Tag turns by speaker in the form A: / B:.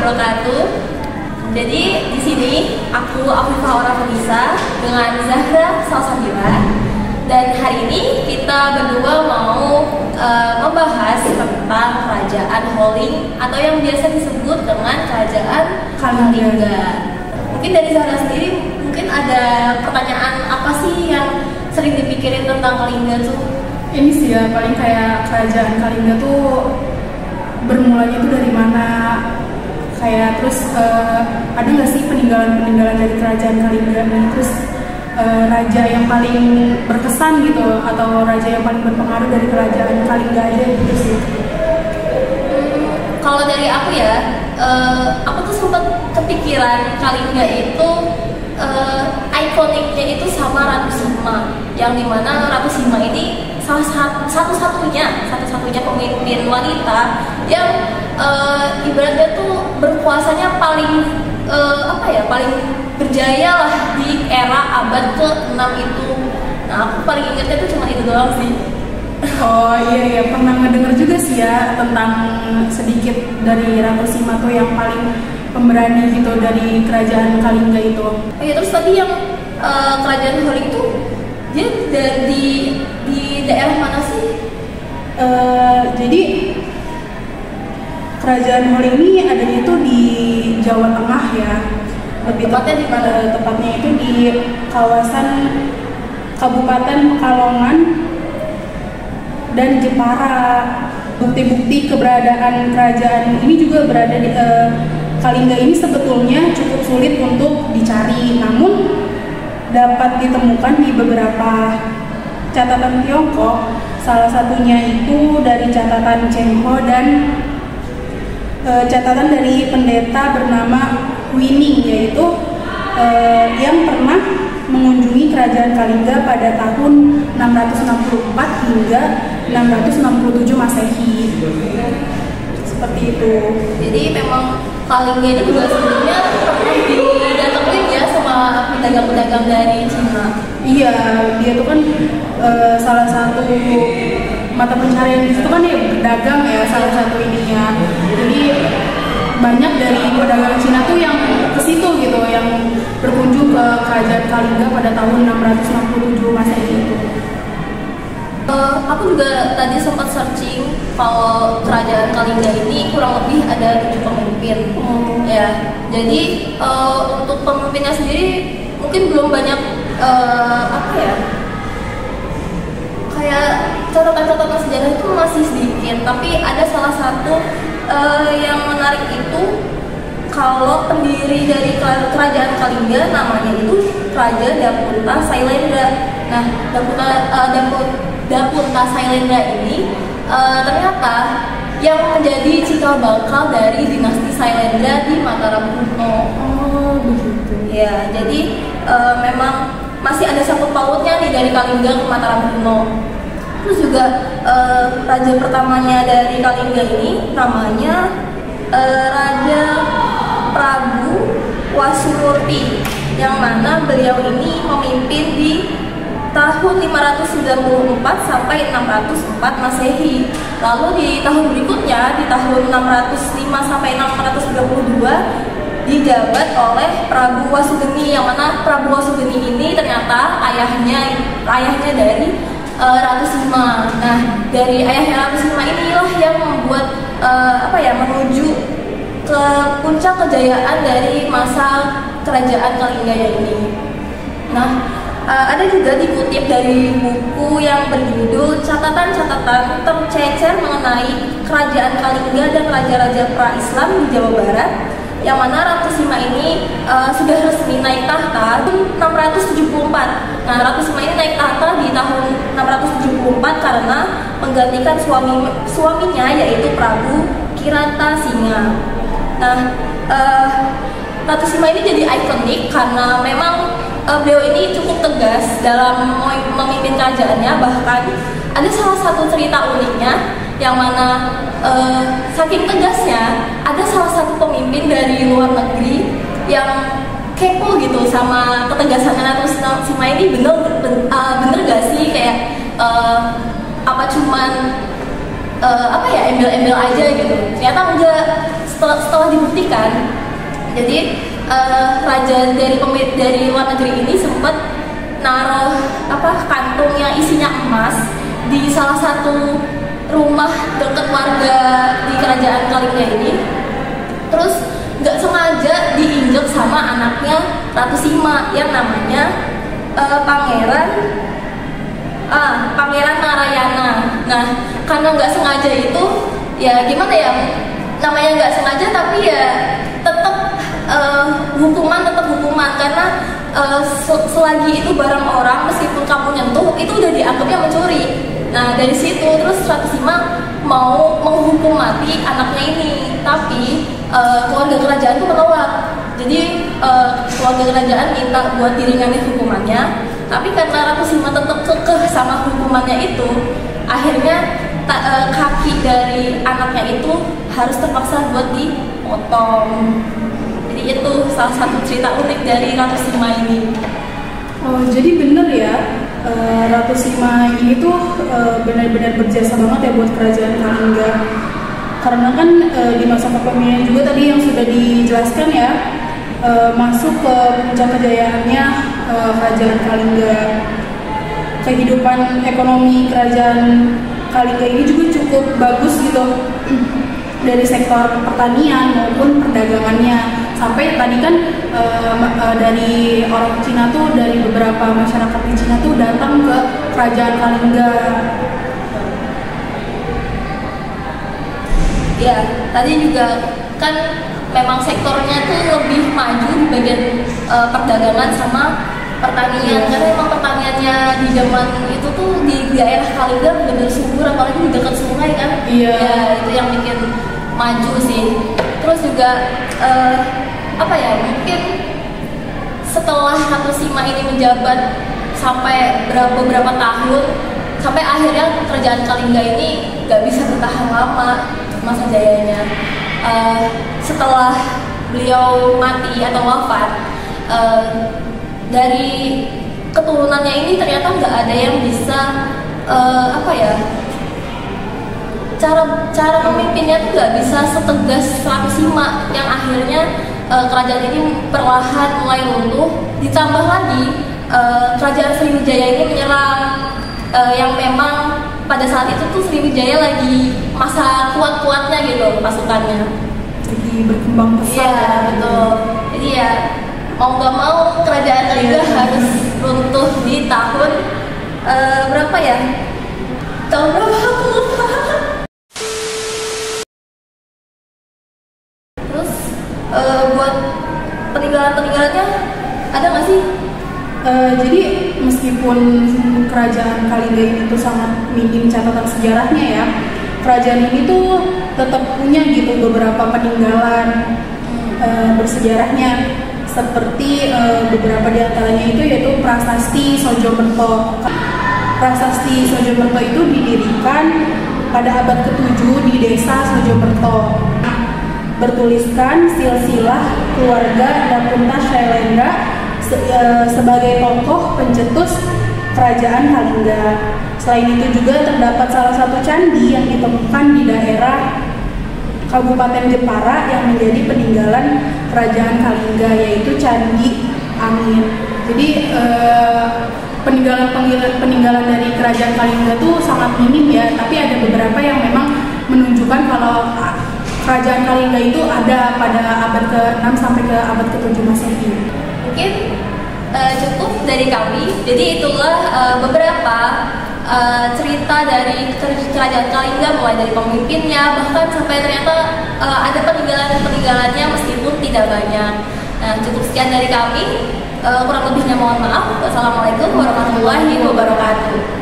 A: wabarakatuh. Jadi di sini aku Afifah Aura Fenisa dengan Zahra Salsabila, dan hari ini kita berdua mau membahas tentang Kerajaan Holling atau yang biasa disebut dengan Kerajaan Kalingga. Mungkin dari Zahra sendiri mungkin ada pertanyaan apa sih yang sering dipikirin tentang Kalingga tuh?
B: Ini sih ya, paling kayak Kerajaan Kalingga tuh bermulanya tuh dari mana, kayak terus ada nggak sih peninggalan dari Kerajaan Kalingga, terus raja yang paling berkesan gitu atau raja yang paling berpengaruh dari Kerajaan Kalingga aja gitu sih.
A: Kalau dari aku ya, aku tuh sempat kepikiran Kalingga itu ikoniknya itu sama Ratu Sima, yang dimana Ratu Sima ini satu-satunya pemimpin wanita yang ibaratnya tuh berkuasanya paling paling berjaya lah di era abad ke-6 itu. Nah, aku paling ingatnya tuh cuma itu doang sih.
B: Oh iya, pernah ngedenger juga sih ya tentang sedikit dari Ratu Sima tuh yang paling pemberani gitu dari Kerajaan Kalingga itu.
A: Oh iya, terus tadi yang Kerajaan Holling itu dia di daerah mana sih?
B: Jadi Kerajaan Holling ini adanya itu di Jawa Tengah ya. Lebih
A: tepatnya di mana?
B: Tepatnya itu di kawasan Kabupaten Pekalongan dan Jepara. Bukti-bukti keberadaan kerajaan ini juga berada di Kalingga ini sebetulnya cukup sulit untuk dicari, namun dapat ditemukan di beberapa catatan Tiongkok. Salah satunya itu dari catatan Cheng Ho dan catatan dari pendeta bernama Winning, yaitu yang pernah mengunjungi Kerajaan Kalingga pada tahun 664 hingga 667 Masehi. Seperti itu.
A: Jadi memang Kalingga ini juga sebenarnya pernah didatengin ya sama pedagang-pedagang dari Cina.
B: Iya, dia tuh kan salah satu mata pencarian di situ kan ya berdagang ya, salah satu ininya. Jadi banyak dari pedagang Cina tuh yang ke situ gitu, yang berkunjung ke Kerajaan Kalingga pada tahun 667 Masehi itu.
A: Aku juga tadi sempat searching kalau Kerajaan Kalingga ini kurang lebih ada 7 pemimpin. Ya, jadi untuk pemimpinnya sendiri mungkin belum banyak kayak catatan-catatan sejarah itu masih sedikit, tapi ada salah satu yang menarik itu kalau pendiri dari Kerajaan Kalingga namanya itu Raja Dapunta Sailendra. Nah, Dapunta Sailendra ini ternyata yang menjadi cikal bakal dari dinasti Sailendra di Mataram kuno.
B: Oh begitu.
A: Ya, jadi memang masih ada sangkut pautnya nih dari Kalingga ke Mataram kuno. Terus juga raja pertamanya dari Kalingga ini namanya Raja Prabu Wasimurti, yang mana beliau ini memimpin di tahun 594 sampai 604 Masehi. Lalu di tahun berikutnya, di tahun 605 sampai 632 dijabat oleh Prabu Wasugeni, yang mana Prabu Wasugeni ini ternyata ayahnya dari Ratu Sima. Nah, dari ayahnya Ratu Sima inilah yang membuat menuju ke puncak kejayaan dari masa Kerajaan Kalingga ini. Nah, ada juga dikutip dari buku yang berjudul Catatan-catatan tercecer mengenai Kerajaan Kalingga dan Raja-Raja pra-Islam di Jawa Barat, yang mana Ratu Sima ini sudah resmi naik tahta tahun 674. Nah, Ratu Sima ini naik tahta di tahun 674 karena menggantikan suaminya, yaitu Prabu Kiratasinga. Nah, Ratu Sima ini jadi ikonik karena memang beliau ini cukup tegas dalam memimpin kerajaannya. Bahkan ada salah satu cerita uniknya, yang mana saking tegasnya ada salah satu pemimpin dari luar negeri yang kepo gitu sama ketegasan Ratu Sima ini. Bener gak sih kayak embel-embel aja gitu. Ternyata enggak. Setelah setelah dibuktikan, jadi raja dari luar negeri ini sempat naruh kantung yang isinya emas di salah satu rumah dekat warga di kerajaan Kalingga ini. Terus nggak sengaja diinjek sama anaknya Ratu Sima yang namanya Pangeran Narayana. Nah, karena nggak sengaja itu, ya gimana ya, namanya nggak sengaja tapi ya tetap hukuman karena selagi itu barang orang, meskipun kamu nyentuh itu udah dianggapnya mencuri. Nah, dari situ terus Ratu Sima mau menghukum mati anaknya ini, tapi keluarga kerajaan itu menolak. Jadi keluarga kerajaan minta buat diringanin hukumannya, tapi karena Ratu Sima tetap kekeh sama hukumannya itu, akhirnya kaki dari anaknya itu harus terpaksa buat dipotong. Jadi itu salah satu cerita unik dari Ratu Sima ini.
B: Oh, jadi bener ya, Ratu Sima ini tuh benar-benar berjasa banget ya buat kerajaan Kalingga. Karena kan di masa kepemimpinan juga tadi yang sudah dijelaskan ya, masuk ke puncak kejayaannya kerajaan Kalingga. Kehidupan ekonomi kerajaan Kalingga ini juga cukup bagus gitu, dari sektor pertanian maupun perdagangannya. Sampai tadi kan dari orang Cina tuh, dari beberapa masyarakat di Cina tuh datang ke kerajaan Kalingga.
A: Ya, tadi juga kan memang sektornya tuh lebih maju di bagian perdagangan sama pertanian, karena memang pertaniannya di zaman itu tuh di daerah Kalingga benar-benar subur, apalagi di dekat sungai kan.
B: Iya.
A: Ya, itu yang bikin maju sih. Terus juga mungkin setelah Ratu Sima ini menjabat sampai beberapa tahun, sampai akhirnya kerajaan Kalingga ini gak bisa bertahan lama masa jayanya. Setelah beliau mati atau wafat, dari keturunannya ini ternyata nggak ada yang bisa cara pemimpinnya tuh nggak bisa setegas Ratu Sima, yang akhirnya kerajaan ini perlahan mulai runtuh. Ditambah lagi kerajaan Sriwijaya ini menyerang, yang memang pada saat itu tuh Sriwijaya lagi masa kuat-kuatnya gitu pasukannya,
B: Lagi berkembang pesat.
A: iya betul. Jadi ya mau nggak mau kerajaan Kalingga harus runtuh di tahun berapa ya? Tahun berapa aku lupa. Terus buat peninggalannya ada nggak sih?
B: Jadi meskipun kerajaan Kalingga ini tuh sangat minim catatan sejarahnya ya, kerajaan ini tuh tetap punya gitu beberapa peninggalan bersejarahnya, seperti beberapa diantaranya itu yaitu Prasasti Sojomerto. Prasasti Sojomerto itu didirikan pada abad ke-7 di desa Sojomerto. Bertuliskan silsilah keluarga Dapunta Shailendra sebagai tokoh pencetus kerajaan Kalingga. Selain itu juga terdapat salah satu candi yang ditemukan di daerah Kabupaten Jepara yang menjadi peninggalan kerajaan Kalingga, yaitu Candi Angin. Jadi peninggalan dari kerajaan Kalingga tuh sangat minim ya, tapi ada beberapa yang memang menunjukkan kalau kerajaan Kalingga itu ada pada abad ke-6 sampai ke abad ke-7 Masehi.
A: Mungkin cukup dari kami. Jadi itulah beberapa cerita dari kerajaan Kalingga, mulai dari pemimpinnya, bahkan sampai ternyata ada peninggalannya meskipun tidak banyak. Nah, cukup sekian dari kami. Kurang lebihnya mohon maaf. Wassalamualaikum warahmatullahi wabarakatuh.